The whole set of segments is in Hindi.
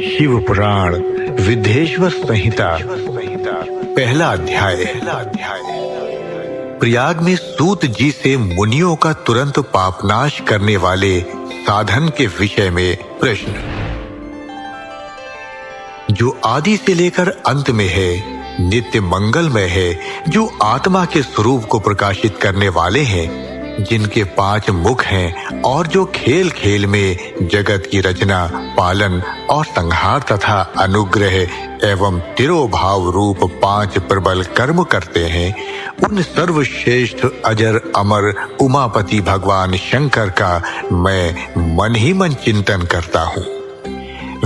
शिव पुराण विद्धेश्वर संहिता पहला अध्याय। प्रयाग में सूत जी से मुनियों का तुरंत पापनाश करने वाले साधन के विषय में प्रश्न। जो आदि से लेकर अंत में है, नित्य मंगलमय है, जो आत्मा के स्वरूप को प्रकाशित करने वाले हैं, जिनके 5 मुख हैं और जो खेल खेल में जगत की रचना, पालन और संहार तथा अनुग्रह एवं तिरोभाव रूप 5 प्रबल कर्म करते हैं, उन सर्वश्रेष्ठ अजर अमर उमापति भगवान शंकर का मैं मन ही मन चिंतन करता हूँ।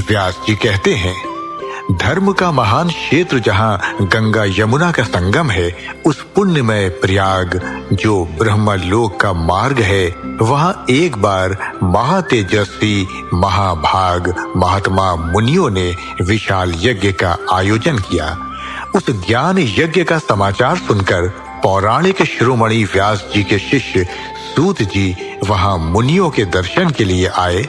व्यास जी कहते हैं, धर्म का महान क्षेत्र जहाँ गंगा यमुना का संगम है, उस पुण्यमय प्रयाग जो ब्रह्मलोक का मार्ग है, वहाँ एक बार महातेजस्वी महाभाग महात्मा मुनियों ने विशाल यज्ञ का आयोजन किया। उस ज्ञान यज्ञ का समाचार सुनकर पौराणिक शिरोमणि व्यास जी के शिष्य सूत जी वहाँ मुनियों के दर्शन के लिए आए।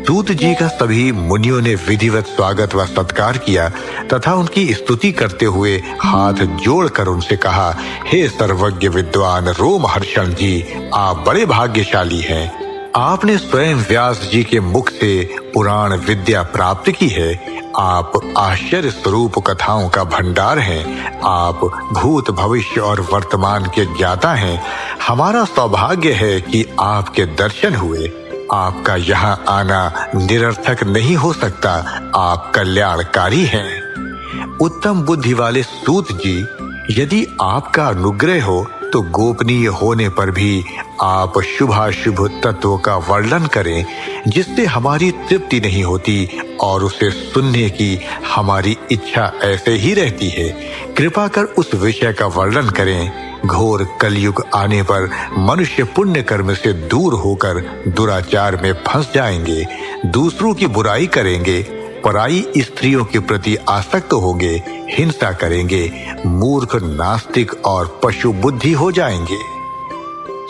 सूत जी का सभी मुनियों ने विधिवत स्वागत व सत्कार किया तथा उनकी स्तुति करते हुए हाथ जोड़कर उनसे कहा, हे सर्वज्ञ विद्वान रोमहर्षण जी, आप बड़े भाग्यशाली हैं। आपने स्वयं व्यास जी के मुख से पुराण विद्या प्राप्त की है। आप आश्चर्य स्वरूप कथाओं का भंडार हैं। आप भूत भविष्य और वर्तमान के ज्ञाता हैं। हमारा सौभाग्य है कि आपके दर्शन हुए। आपका यहाँ आना निरर्थक नहीं हो सकता। आप कल्याणकारी हैं। उत्तम बुद्धि वाले सूत जी, यदि आपका अनुग्रह हो तो गोपनीय होने पर भी आप शुभाशुभ तत्वों का वर्णन करें, जिससे हमारी तृप्ति नहीं होती और उसे सुनने की हमारी इच्छा ऐसे ही रहती है। कृपा कर उस विषय का वर्णन करें। घोर कलयुग आने पर मनुष्य पुण्य कर्म से दूर होकर दुराचार में फंस जाएंगे, दूसरों की बुराई करेंगे, पराई स्त्रियों के प्रति आसक्त होंगे, हिंसा करेंगे, मूर्ख नास्तिक और पशु बुद्धि हो जाएंगे।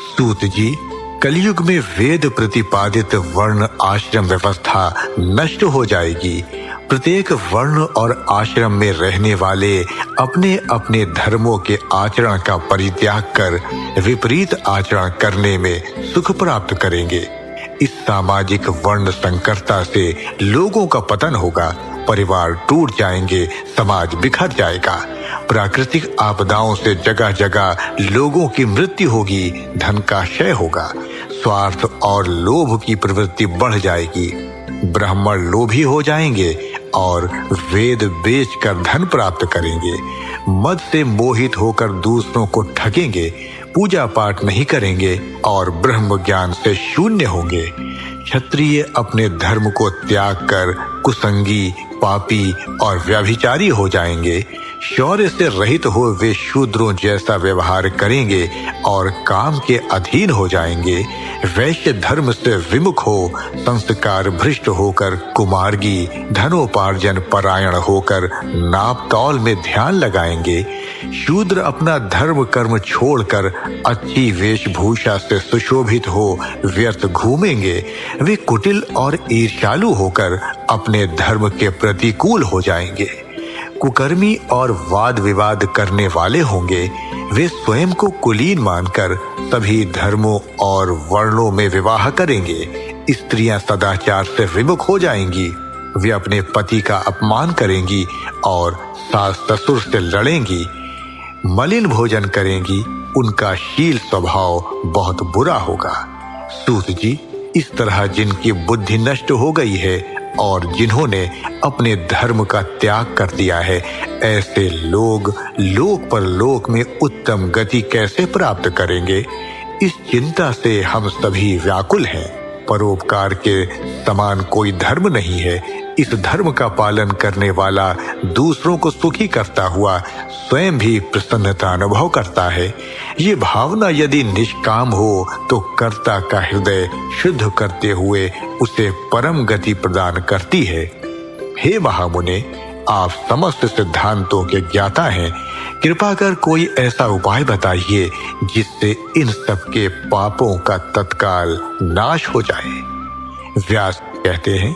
सूत जी, कलयुग में वेद प्रतिपादित वर्ण आश्रम व्यवस्था नष्ट हो जाएगी। प्रत्येक वर्ण और आश्रम में रहने वाले अपने अपने धर्मों के आचरण का परित्याग कर विपरीत आचरण करने में सुख प्राप्त करेंगे। इस सामाजिक वर्ण संकरता से लोगों का पतन होगा, परिवार टूट जाएंगे, समाज बिखर जाएगा। प्राकृतिक आपदाओं से जगह जगह लोगों की मृत्यु होगी, धन का क्षय होगा, स्वार्थ और लोभ की प्रवृत्ति बढ़ जाएगी। ब्राह्मण लोभी हो जाएंगे और वेद बेचकर धन प्राप्त करेंगे। मद से मोहित होकर दूसरों को ठगेंगे, पूजा पाठ नहीं करेंगे और ब्रह्म ज्ञान से शून्य होंगे। क्षत्रिय अपने धर्म को त्याग कर कुसंगी, पापी और व्यभिचारी हो जाएंगे। शौर्य से रहित हो वे शूद्रों जैसा व्यवहार करेंगे और काम के अधीन हो जाएंगे। वैश्य धर्म से विमुख हो, संस्कार भ्रष्ट होकर कुमार्गी, धनोपार्जन परायण होकर नाप तौल में ध्यान लगाएंगे। शूद्र अपना धर्म कर्म छोड़कर अच्छी वेशभूषा से सुशोभित हो व्यर्थ घूमेंगे। वे कुटिल और ईर्ष्यालु होकर अपने धर्म के प्रतिकूल हो जाएंगे। कुकर्मी और वाद विवाद करने वाले होंगे। वे स्वयं को कुलीन मानकर सभी धर्मों और वर्णों में विवाह करेंगे। स्त्रियां सदाचार से विमुख हो जाएंगी। वे अपने पति का अपमान करेंगी और सास ससुर से लड़ेंगी, मलिन भोजन करेंगी। उनका शील स्वभाव बहुत बुरा होगा। सूत जी, इस तरह जिनकी बुद्धि नष्ट हो गई है और जिन्होंने अपने धर्म का त्याग कर दिया है, ऐसे लोग लोक परलोक में उत्तम गति कैसे प्राप्त करेंगे? इस चिंता से हम सभी व्याकुल हैं। परोपकार के समान कोई धर्म नहीं है। इस धर्म का पालन करने वाला दूसरों को सुखी करता हुआ स्वयं भी प्रसन्नता अनुभव करता है। ये भावना यदि निष्काम हो तो कर्ता का हृदय शुद्ध करते हुए उसे परम गति प्रदान करती है। हे महामुने, आप समस्त सिद्धांतों के ज्ञाता हैं। कृपा कर कोई ऐसा उपाय बताइए जिससे इन सबके पापों का तत्काल नाश हो जाए। व्यास कहते हैं,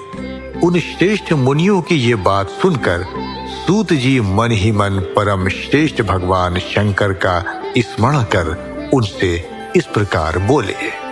उन श्रेष्ठ मुनियों की ये बात सुनकर सूत जी मन ही मन परम श्रेष्ठ भगवान शंकर का स्मरण कर उनसे इस प्रकार बोले।